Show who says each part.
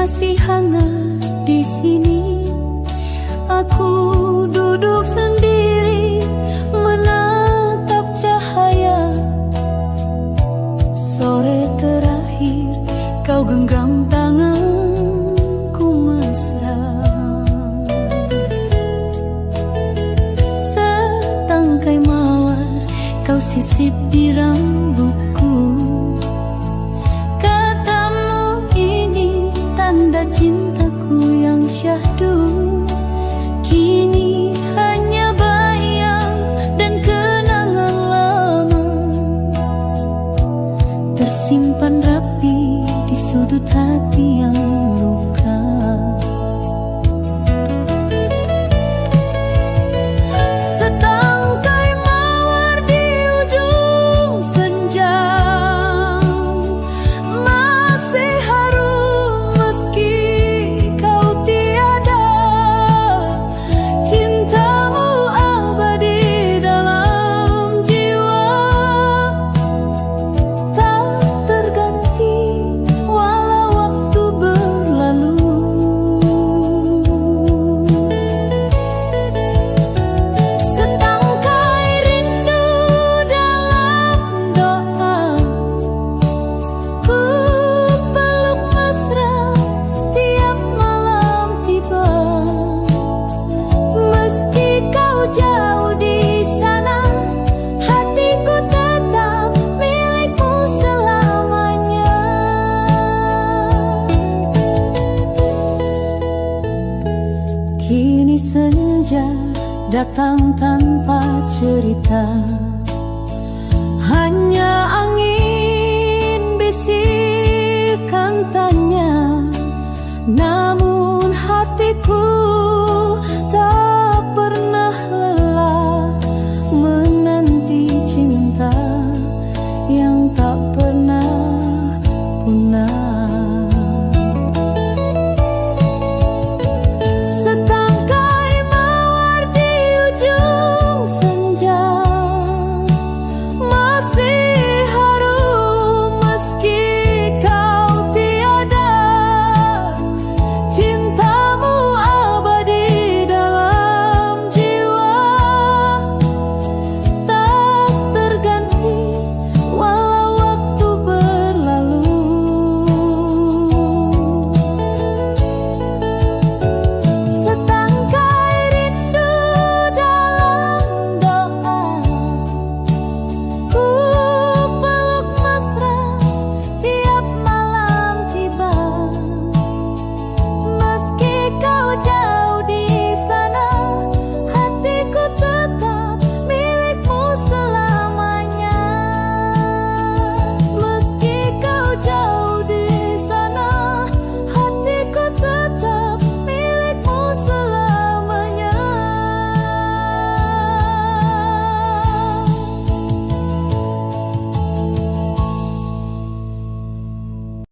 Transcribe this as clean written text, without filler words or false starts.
Speaker 1: masih hangat di sini. Aku duduk sendiri menatap cahaya. Sore terakhir kau genggam tanganku mesra. Setangkai mawar kau sisip di rambutku. Katamu ini tanda cintaku yang syahdu. Kini hanya bayang dan kenangan lama tersimpan rapi di sudut hati yang luka. Setangkai mawar di ujung senja masih harum meski kau tiada. Cintamu abadi dalam jiwa, tak terganti walau waktu berlalu. Setangkai rindu dalam doa, ku peluk mesra tiap malam tiba. Meski kau jauh di sana, hatiku tetap milikmu selamanya. Kini senja datang tanpa cerita, hanya angin bisikan tanya. Namun hatiku